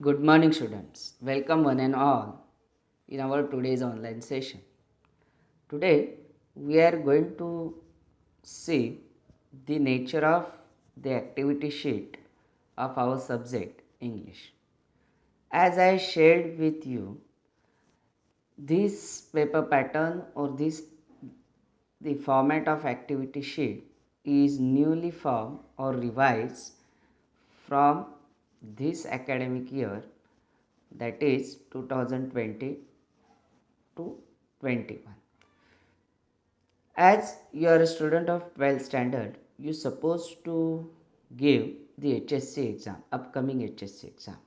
Good morning, students. Welcome one and all in our today's online session. Today, we are going to see the nature of the activity sheet of our subject English. As I shared with you, this paper pattern or this the format of activity sheet is newly formed or revised from this academic year, that is 2020 to 21. As you are a student of 12th standard, you supposed to give the HSC exam, upcoming HSC exam.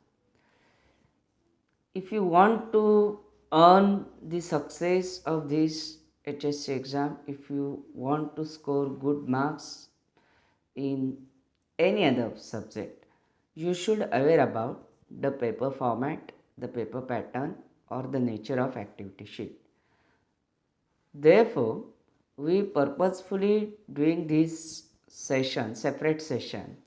If you want to earn the success of this HSC exam, if you want to score good marks in any other subject, you should aware about the paper format, the paper pattern, or the nature of activity sheet. Therefore, we purposefully doing this session, separate session,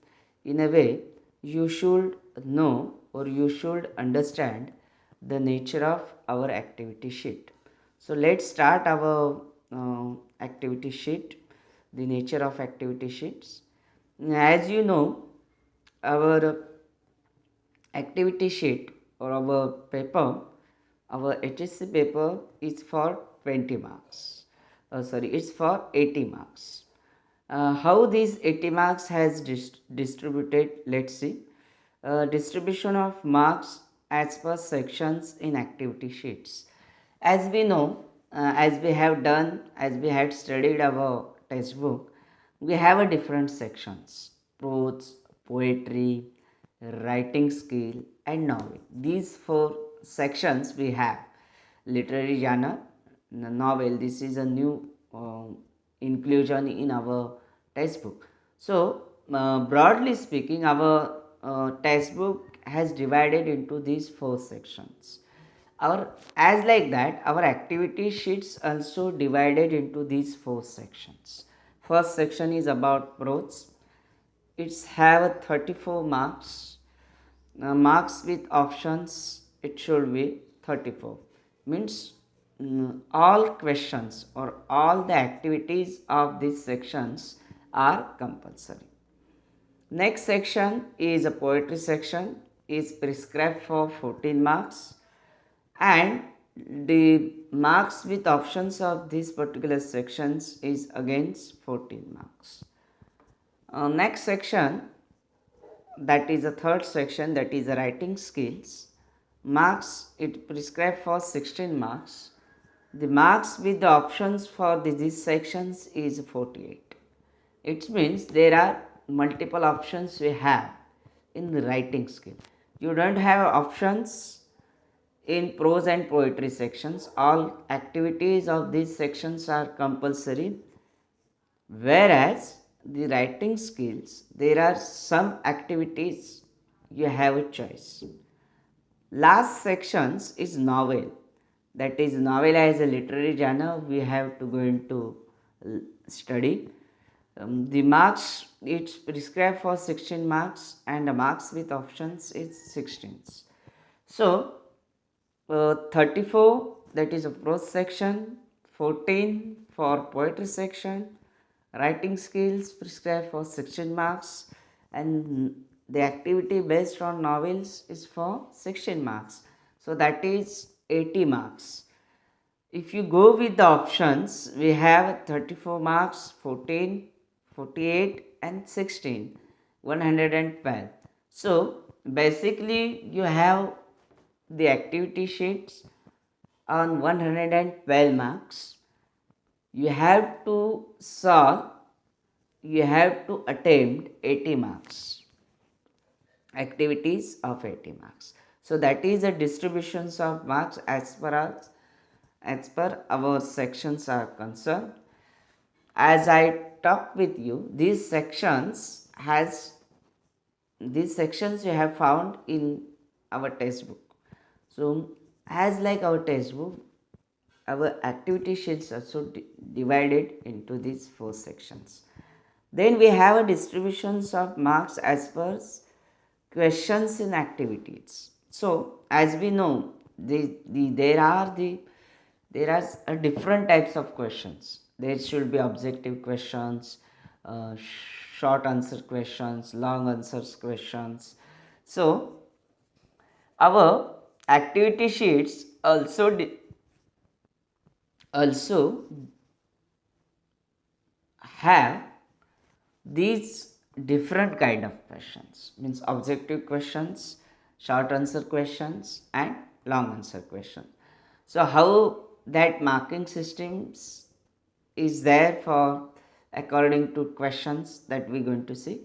in a way you should know or you should understand the nature of our activity sheet. So let's start our activity sheet, the nature of activity sheets. As you know, our activity sheet or our paper, our HSC paper is for 20 marks. It's for 80 marks. How these 80 marks has distributed, let's see. Distribution of marks as per sections in activity sheets. As we know, as we have done, as we had studied our textbook, we have a different sections: prose, poetry, writing skill, and novel. These four sections we have. Literary genre, novel. This is a new inclusion in our textbook. So, broadly speaking, our textbook has divided into these four sections. Our as like that, our activity sheets also divided into these four sections. First section is about prose. It's have 34 marks. Marks with options, it should be 34. Means all questions or all the activities of these sections are compulsory. Next section is a poetry section, is prescribed for 14 marks, and the marks with options of these particular sections is against 14 marks. Next section, that is the third section, that is the writing skills. Marks, it prescribed for 16 marks. The marks with the options for these sections is 48. It means there are multiple options we have in the writing skill. You don't have options in prose and poetry sections. All activities of these sections are compulsory, whereas the writing skills, there are some activities you have a choice. Last sections is novel, that is novel as a literary genre we have to go into study. The marks, it's prescribed for 16 marks, and the marks with options is 16. So 34, that is a prose section, 14 for poetry section, writing skills prescribed for 16 marks, and the activity based on novels is for 16 marks. So that is 80 marks. If you go with the options, we have 34 marks, 14, 48, and 16, 112. So basically you have the activity sheets on 112 marks. You have to solve, you have to attempt 80 marks, activities of 80 marks. So that is the distributions of marks as per our sections are concerned. As I talk with you, these sections you have found in our textbook. So as like our textbook, our activity sheets also divided into these four sections. Then we have a distributions of marks as per questions in activities. So as we know, there are different types of questions. There should be objective questions, short answer questions, long answers questions. So our activity sheets also have these different kind of questions, means objective questions, short answer questions and long answer questions. So how that marking systems is there for according to questions that we're going to see.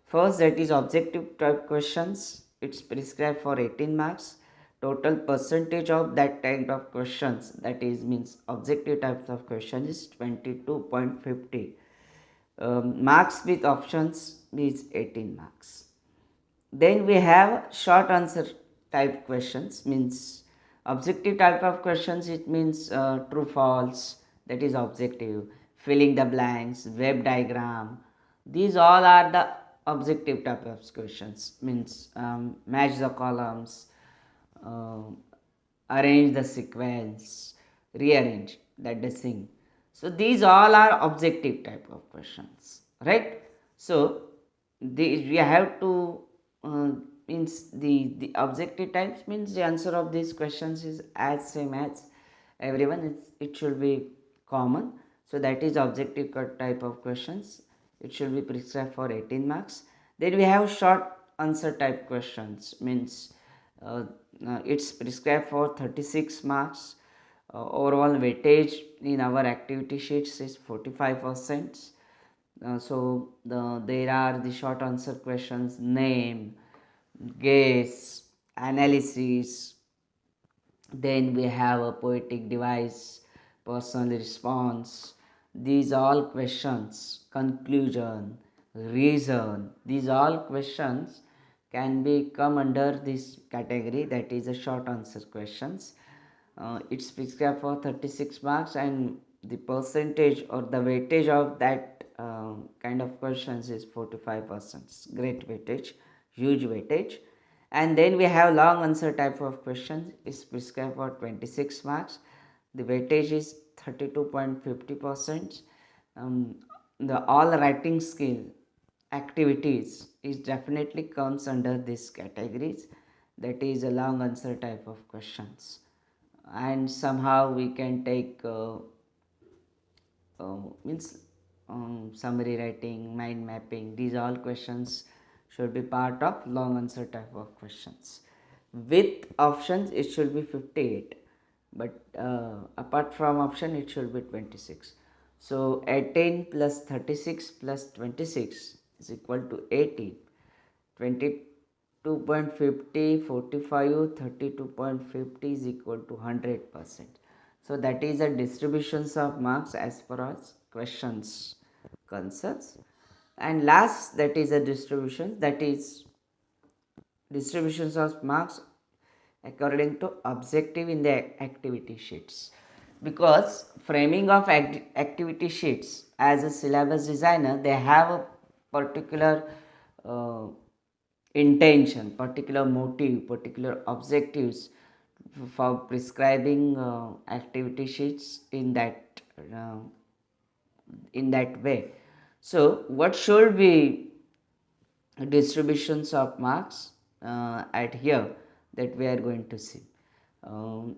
First, that is objective type questions. It's prescribed for 18 marks. Total percentage of that type of questions, that is means objective types of questions, is 22.50. Marks with options is 18 marks. Then we have short answer type questions, means objective type of questions, it means true false, that is objective, filling the blanks, web diagram. These all are the objective type of questions, means match the columns, uh, arrange the sequence, rearrange, that the thing. So these all are objective type of questions, right? So these we have to uh, means the objective types means the answer of these questions is as same as everyone. It should be common. So that is objective type of questions. It should be prescribed for 18 marks. Then we have short answer type questions, means uh, it's prescribed for 36 marks. Overall weightage in our activity sheets is 45%. There are the short answer questions: name, guess, analysis. Then we have a poetic device, personal response. These all questions, conclusion, reason. These all questions can be come under this category, that is a short answer questions. It's prescribed for 36 marks, and the percentage or the weightage of that kind of questions is 45%. Great weightage, huge weightage. And then we have long answer type of questions, is prescribed for 26 marks. The weightage is 32.50%. The all writing skill activities is definitely comes under these categories, that is a long answer type of questions. And somehow we can take means summary writing, mind mapping. These all questions should be part of long answer type of questions. With options, it should be 58, but apart from option, it should be 26. So 18 plus 36 plus 26 is equal to 80. 22.50, 45, 32.50 is equal to 100%. So that is the distributions of marks as per as questions concerns. And last, that is a distribution, that is distributions of marks according to objective in the activity sheets. Because framing of activity sheets as a syllabus designer, they have a particular uh, intention, particular motive, particular objectives for prescribing activity sheets uh, in that way. So what should be distributions of marks at here that we are going to see? um,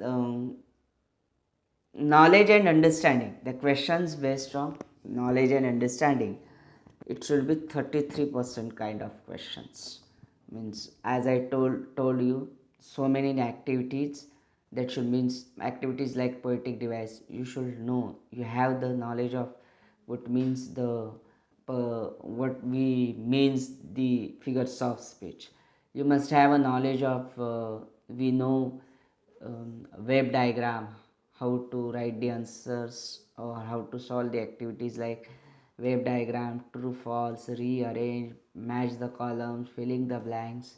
um, Knowledge and understanding, the questions based on knowledge and understanding, it should be 33% kind of questions. Means as I told you, so many activities, that should means activities like poetic device, you should know, you have the knowledge of what means the what we means the figures of speech. You must have a knowledge of we know web diagram, how to write the answers or how to solve the activities like web diagram, true false, rearrange, match the columns, filling the blanks.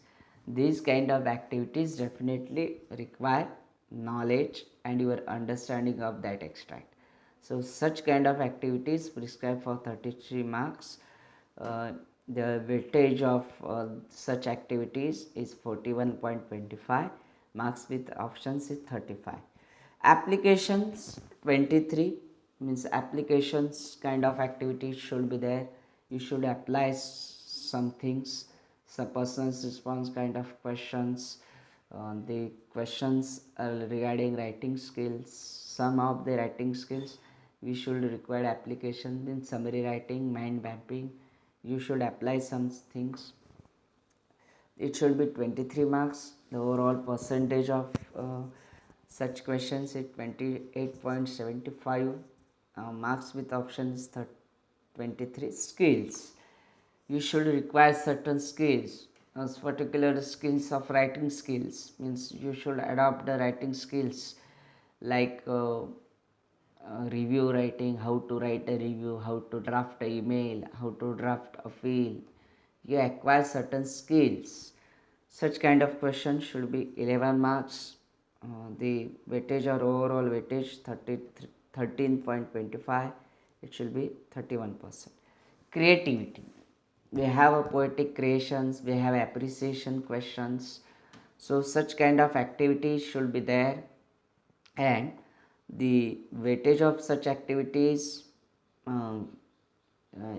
These kind of activities definitely require knowledge and your understanding of that extract. So such kind of activities prescribed for 33 marks. The weightage of such activities is 41.25, marks with options is 35. Applications 23, means applications kind of activities should be there. You should apply some things, some person's response kind of questions. The questions are regarding writing skills, some of the writing skills we should require application in summary writing, mind mapping. You should apply some things. It should be 23 marks. The overall percentage of such questions is 28.75, marks with options 23. Skills, you should require certain skills, particular skills of writing skills, means you should adopt the writing skills like review writing, how to write a review, how to draft an email, how to draft a feel. You acquire certain skills. Such kind of question should be 11 marks. The weightage or overall weightage 13.25, it should be 31%. Creativity, we have a poetic creations, we have appreciation questions, so such kind of activities should be there, and the weightage of such activities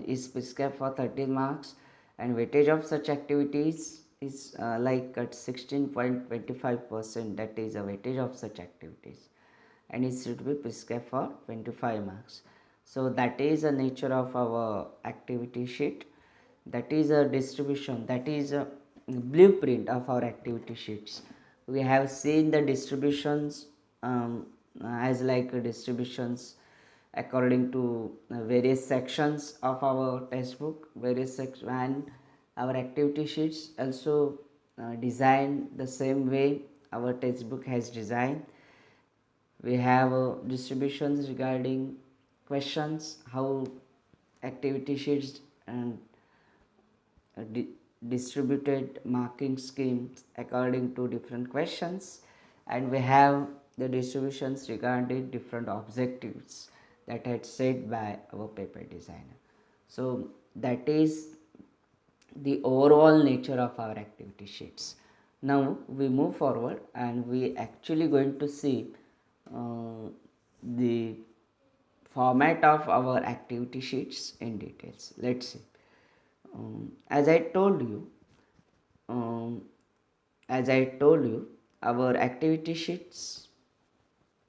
is prescribed for 13 marks, and weightage of such activities is like at 16.25%, that is a weightage of such activities, and it should be prescribed for 25 marks. So that is the nature of our activity sheet. That is a distribution, that is a blueprint of our activity sheets. We have seen the distributions as like distributions according to various sections of our textbook, various sections, and our activity sheets also designed the same way our textbook has designed. We have distributions regarding questions, how activity sheets and distributed marking schemes according to different questions, and we have the distributions regarding different objectives that had set by our paper designer. So that is the overall nature of our activity sheets. Now we move forward and we actually going to see the format of our activity sheets in details. Let's see. As I told you, um, our activity sheets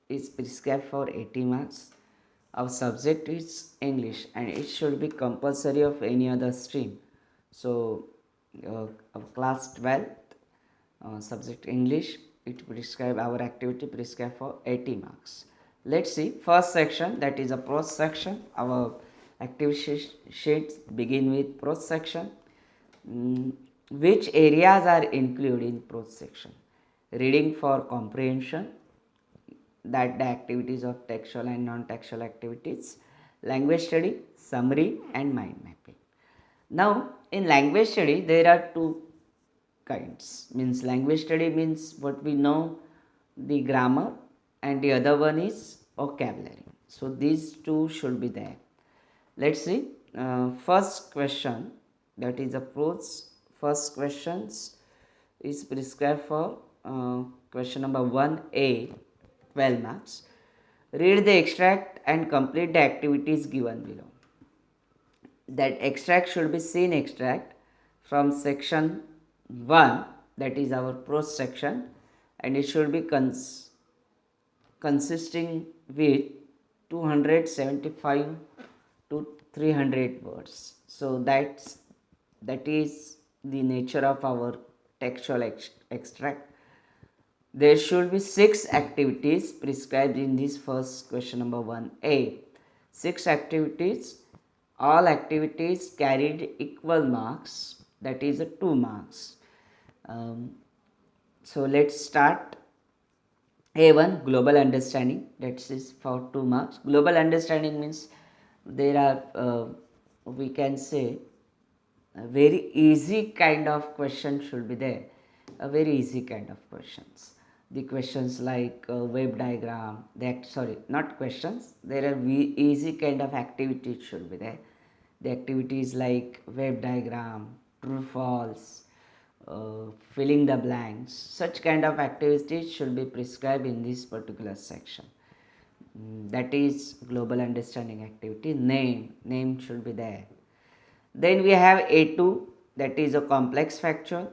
is prescribed for 80 marks. Our subject is English and it should be compulsory of any other stream. So, of class 12th, subject English, it prescribe our activity prescribed for 80 marks. Let's see first section, that is a prose section. Our activity sheets begin with prose section. Which areas are included in prose section? Reading for comprehension, that the activities of textual and non-textual activities. Language study, summary and mind mapping. Now in language study there are two kinds, means language study means what we know, the grammar, and the other one is vocabulary. So these two should be there. Let's see. First question, that is a prose. First questions is prescribed for question number 1A, 12 marks. Read the extract and complete the activities given below. That extract should be seen extract from section 1, that is our prose section, and it should be consisting with 275 to 300 words. So that is the nature of our textual extract. There should be 6 activities prescribed in this first question number 1A. 6 activities, all activities carried equal marks, that is 2 marks. So let's start. A1, global understanding, that is for 2 marks. Global understanding means there are we can say a very easy kind of question should be there, a very easy kind of questions. The questions like web diagram, that sorry, not questions, there are easy kind of activities should be there. The activities like web diagram, true false, filling the blanks, such kind of activities should be prescribed in this particular section. That is global understanding activity. Name should be there. Then we have A2, that is a complex factual.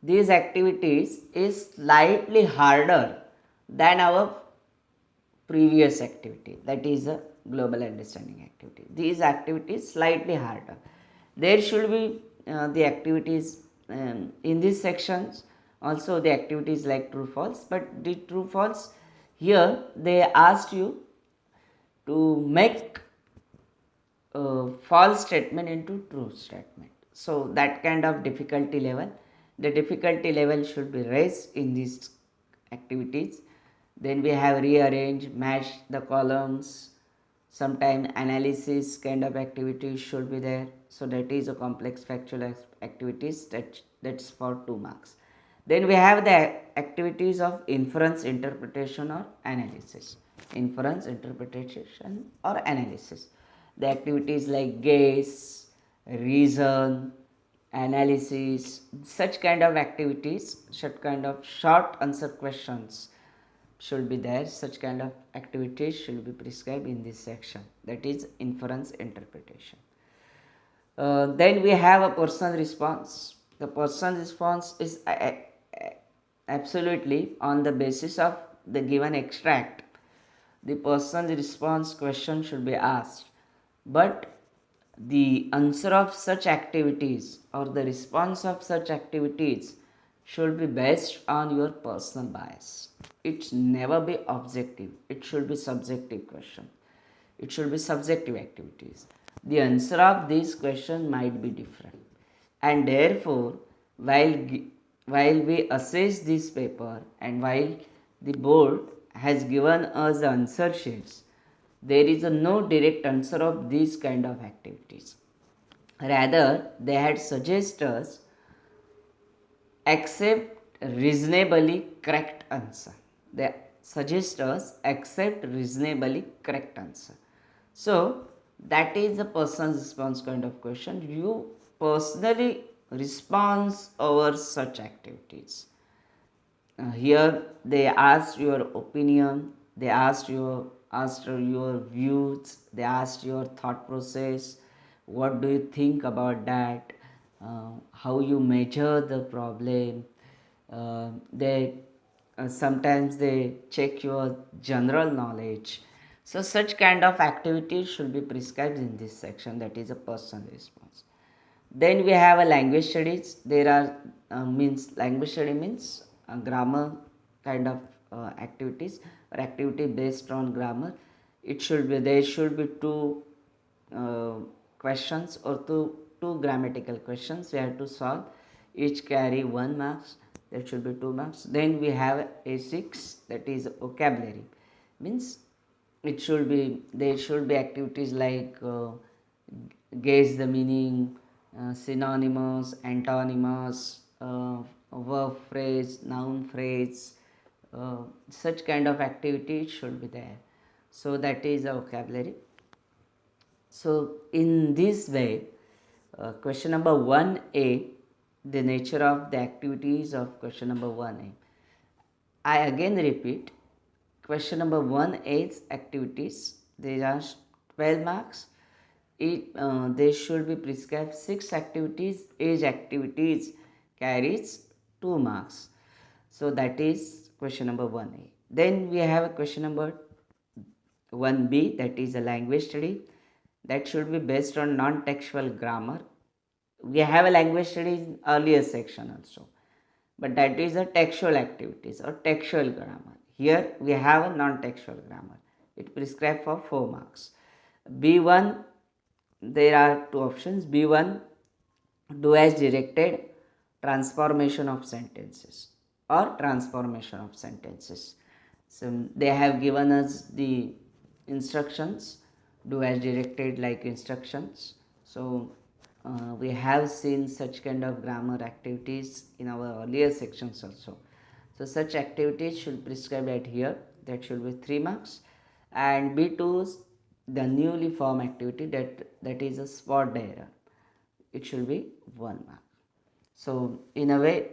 These activities is slightly harder than our previous activity, that is a global understanding activity. These activities slightly harder. There should be the activities in these sections, also the activities like true false, but the true false here they asked you to make false statement into true statement. So that kind of difficulty level, the difficulty level should be raised in these activities. Then we have rearrange, match the columns, sometime analysis kind of activities should be there. So that is a complex factual activities, that's for 2 marks. Then we have the activities of inference, interpretation or analysis. Inference, interpretation or analysis. The activities like guess, reason, analysis, such kind of activities, such kind of short answer questions should be there. Such kind of activities should be prescribed in this section, that is inference, interpretation. Then we have a personal response. The personal response is absolutely on the basis of the given extract. The personal response question should be asked, but the answer of such activities or the response of such activities should be based on your personal bias. It's never be objective, it should be subjective question. It should be subjective activities. The answer of these questions might be different, and therefore while we assess this paper and while the board has given us the answer sheets, there is no direct answer of these kind of activities. Rather, they had suggested us accept reasonably correct answer. They suggest us accept reasonably correct answer. So that is the personal response kind of question. You personally respond over such activities. Here they asked your opinion, they asked your views, they asked your thought process, what do you think about that, how you measure the problem. They sometimes they check your general knowledge. So such kind of activities should be prescribed in this section, that is a personal response. Then we have a language studies. There are means language study means grammar kind of activities or activity based on grammar. It should be, there should be two questions or two grammatical questions we have to solve. Each carry 1 marks. There should be 2 marks. Then we have A6, that is vocabulary. Means it should be, there should be activities like guess the meaning, synonymous, antonyms, verb phrase, noun phrase, such kind of activity should be there. So that is a vocabulary. So in this way, question number 1A, the nature of the activities of question number 1A. I again repeat, question number 1A's activities, there are 12 marks. They should be prescribed 6 activities. Each activities carries 2 marks. So that is question number 1A. Then we have a question number 1B, that is a language study. That should be based on non-textual grammar. We have a language study in earlier section also, but that is a textual activities or textual grammar. Here we have a non-textual grammar. It prescribed for 4 marks. B1, there are 2 options. B1, do as directed, transformation of sentences or transformation of sentences. So they have given us the instructions, do as directed like instructions. So we have seen such kind of grammar activities in our earlier sections also. So such activities should prescribe at here, that should be 3 marks. And B2, the newly formed activity, that is a spot error, it should be 1 mark. So in a way,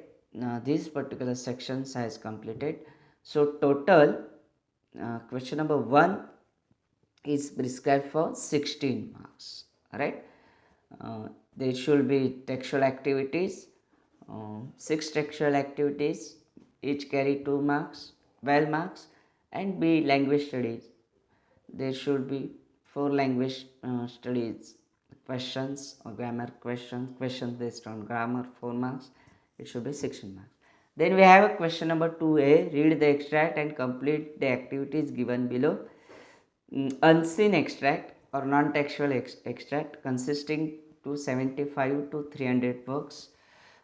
these particular sections has completed. So total question number 1 is prescribed for 16 marks, right? There should be textual activities, 6 textual activities, each carry 2 marks, 12 marks, and B language studies. There should be 4 language studies questions or grammar questions based on grammar, 4 marks, it should be 16 marks. Then we have a question number 2a, read the extract and complete the activities given below. Unseen extract or non-textual extract consisting 275 to 300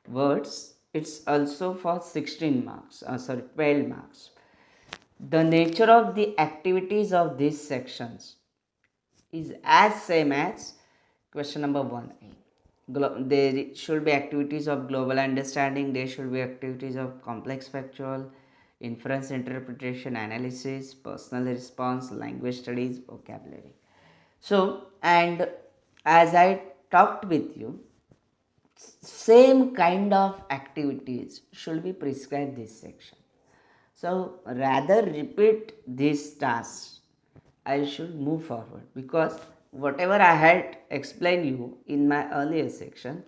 words. It's also for 16 marks, 12 marks. The nature of the activities of these sections is as same as question number 1a. There should be activities of global understanding, there should be activities of complex factual, inference, interpretation, analysis, personal response, language studies, vocabulary. So, and as I talked with you, same kind of activities should be prescribed this section. So rather repeat these tasks, I should move forward, because whatever I had explained you in my earlier section,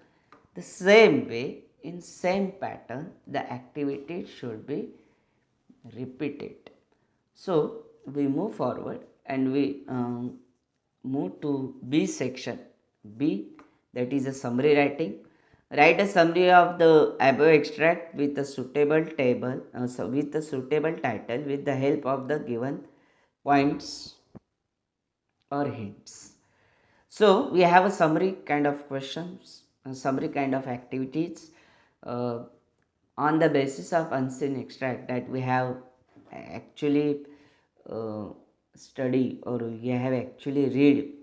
the same way, in same pattern, the activity should be repeated. So we move forward and we move to B section. B, that is a summary writing. Write a summary of the above extract with a suitable table, with a suitable title with the help of the given points or hints. So we have a summary kind of questions, a summary kind of activities on the basis of unseen extract that we have actually study, or we have actually read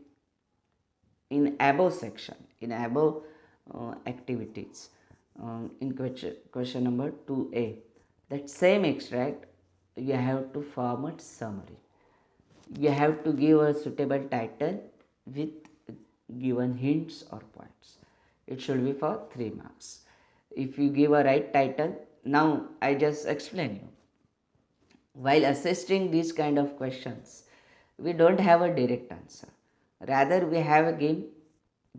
in above section, in above activities, in question number 2a. That same extract you have to format summary. You have to give a suitable title with given hints or points. It should be for 3 marks. If you give a right title, now I just explain you. While assessing these kind of questions, we don't have a direct answer. Rather, we have a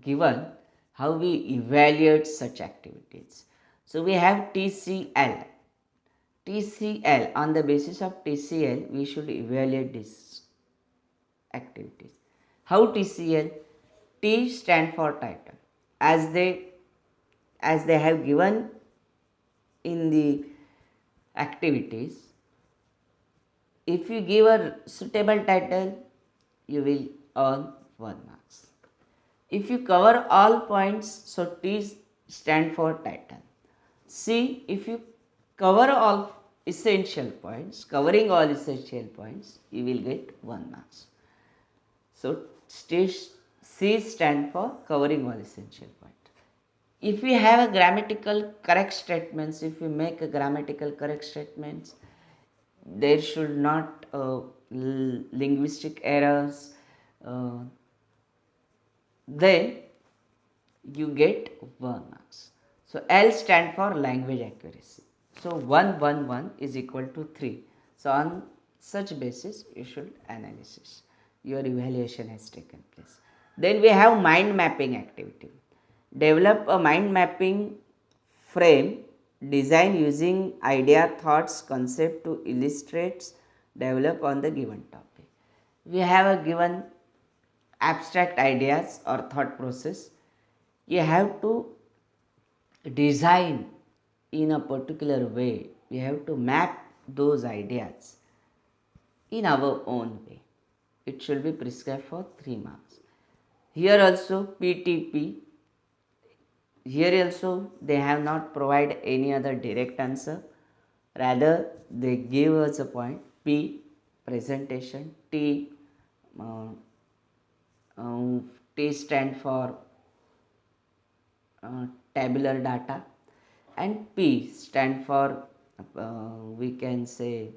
given how we evaluate such activities. So we have TCL. TCL, on the basis of TCL, we should evaluate these activities. How TCL? T stand for title. As they have given in the activities, if you give a suitable title, you will earn 1 marks. If you cover all points, so T stand for title. C, if you cover all essential points, covering all essential points, you will get 1 marks. So C stand for covering all essential points. If we have a grammatical correct statements, if we make a grammatical correct statements, there should not linguistic errors, then you get 1 marks. So L stand for language accuracy. So 1 is equal to 3. So on such basis you should analysis. Your evaluation has taken place. Then we have mind mapping activity. Develop a mind mapping frame design using idea, thoughts, concept to illustrate, develop on the given topic. We have a given abstract ideas or thought process. You have to design in a particular way. We have to map those ideas in our own way. It should be prescribed for 3 marks. Here also PTP. Here also they have not provided any other direct answer. Rather, they give us a point. P, presentation. T, T stand for tabular data, and P stand for we can say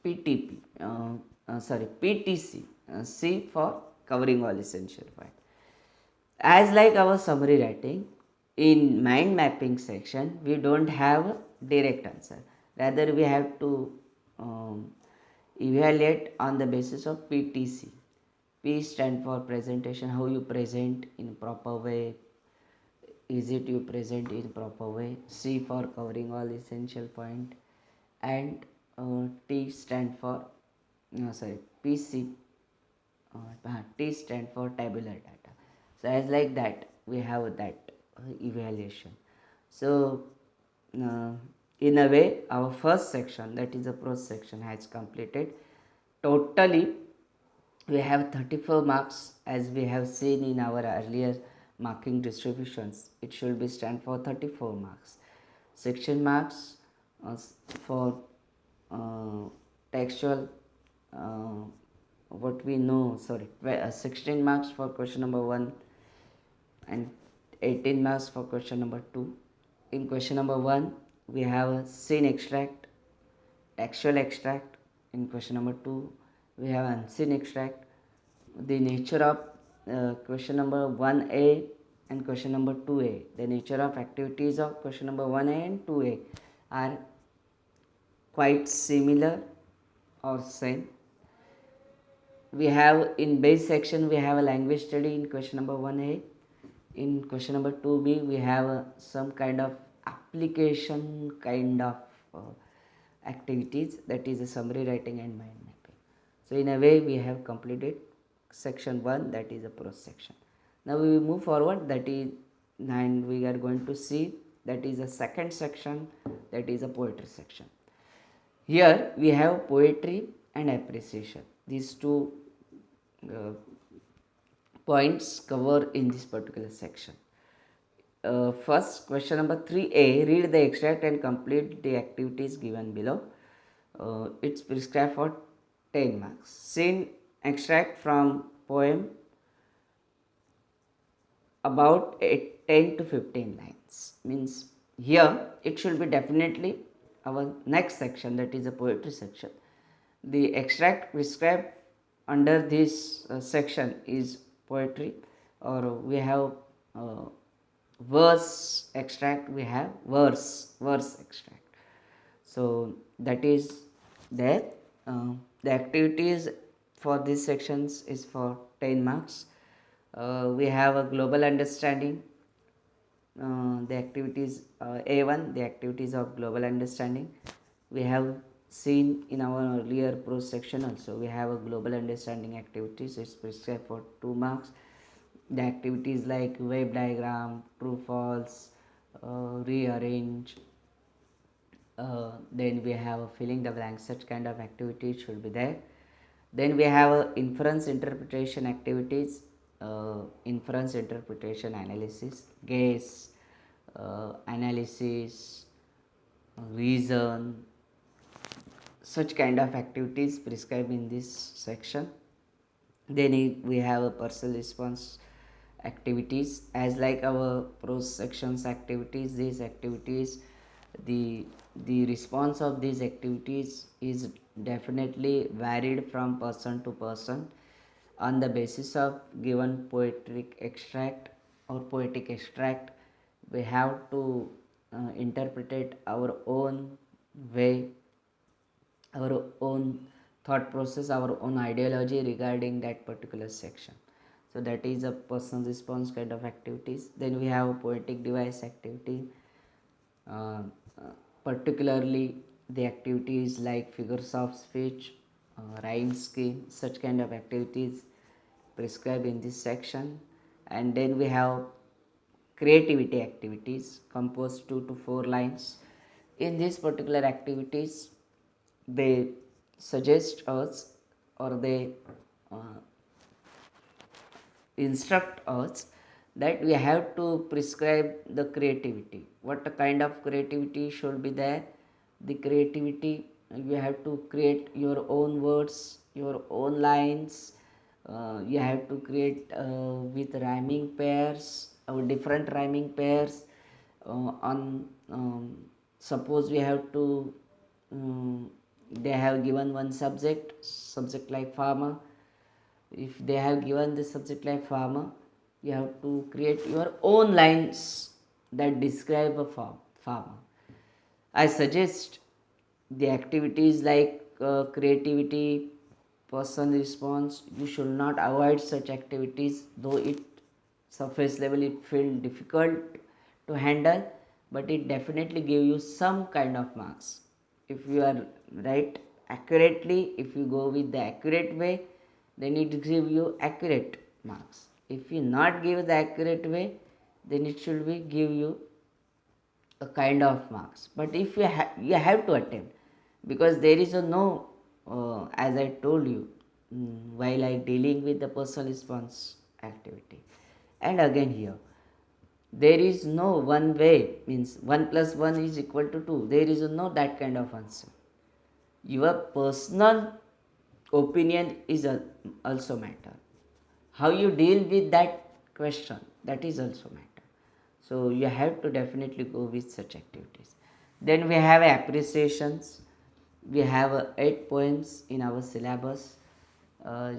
PTP, PTC, C for covering all essential points. As like our summary writing, in mind mapping section, we don't have a direct answer. Rather, we have to evaluate on the basis of PTC. P stand for presentation, how you present in proper way, is it you present in proper way. C for covering all essential point, and T stand for no sorry PC, T stand for tabular data. So as like that we have that evaluation. So uh, in a way our first section, that is the prose section, has completed. Totally we have 34 marks, as we have seen in our earlier marking distributions. It should be stand for 34 marks. Section marks for textual, uh, what we know, 16 marks for question number 1 and 18 marks for question number 2. In question number 1 we have a scene extract, actual extract. In question number 2 we have unseen extract. The nature of question number 1a and question number 2a, the nature of activities of question number 1a and 2a are quite similar or same. We have in base section we have a language study in question number 1a. In question number 2b we have some kind of application kind of activities, that is a summary writing and mind mapping. So in a way we have completed section 1, that is a prose section. Now we will move forward, that is, and we are going to see that is a second section, that is a poetry section. Here we have poetry and appreciation. These two uh, points cover in this particular section. First, question number 3a, read the extract and complete the activities given below. It's prescribed for 10 marks. Scene extract from poem about 10 to 15 lines. Means here it should be definitely our next section, that is a poetry section. The extract prescribed under this section is poetry, or we have verse extract, we have verse extract. So that is there. The activities for these sections is for 10 marks. We have a global understanding. The activities A1, the activities of global understanding. We have seen in our earlier prose section also, we have a global understanding activities. It's prescribed for 2 marks. The activities like wave diagram, true false, rearrange, then we have a filling the blanks, such kind of activities should be there. Then we have inference interpretation activities, inference interpretation analysis, guess, analysis, reason, such kind of activities prescribed in this section. Then we have a personal response activities, as like our prose sections activities. These activities, the response of these activities is definitely varied from person to person on the basis of given poetic extract or poetic extract. We have to interpret our own way, our own thought process, our own ideology regarding that particular section. So that is a personal response kind of activities. Then we have poetic device activity, uh, particularly the activities like figures of speech, rhyme scheme, such kind of activities prescribed in this section. And then we have creativity activities, compose 2 to 4 lines. In these particular activities, they suggest us, or they uh, instruct us that we have to prescribe the creativity. What kind of creativity should be there? The creativity, you have to create your own words, your own lines. You have to create with rhyming pairs or different rhyming pairs. On suppose we have to um, They have given one subject like farmer. If they have given the subject like farmer, you have to create your own lines that describe a farmer. I suggest the activities like creativity, person response. You should not avoid such activities, though it surface level it feel difficult to handle, but it definitely give you some kind of marks. If you are right accurately, if you go with the accurate way, then it give you accurate marks. If you not give the accurate way, then it should be give you a kind of marks. But if you have to attempt, because there is a no as I told you, while I dealing with the personal response activity. And again here, there is no one way, means 1 plus 1 is equal to 2. There is no that kind of answer. Your personal opinion is also matter. How you deal with that question, that is also matter. So you have to definitely go with such activities. Then we have appreciations. We have 8 poems in our syllabus. uh,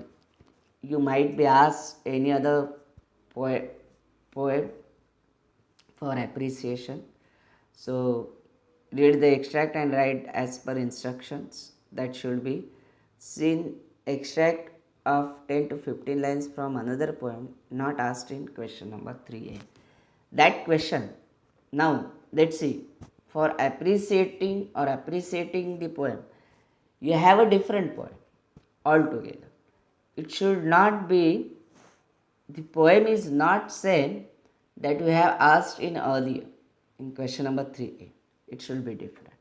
you might be asked any other poem for appreciation. So read the extract and write as per instructions. That should be seen extract of 10 to 15 lines from another poem not asked in question number 3a. That question. Now let's see, for appreciating the poem, you have a different poem altogether. It should not be, the poem is not same that we have asked in earlier in question number 3a. It should be different.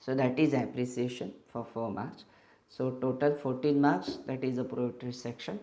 So that is appreciation for 4 marks. So total 14 marks, that is a poetry section.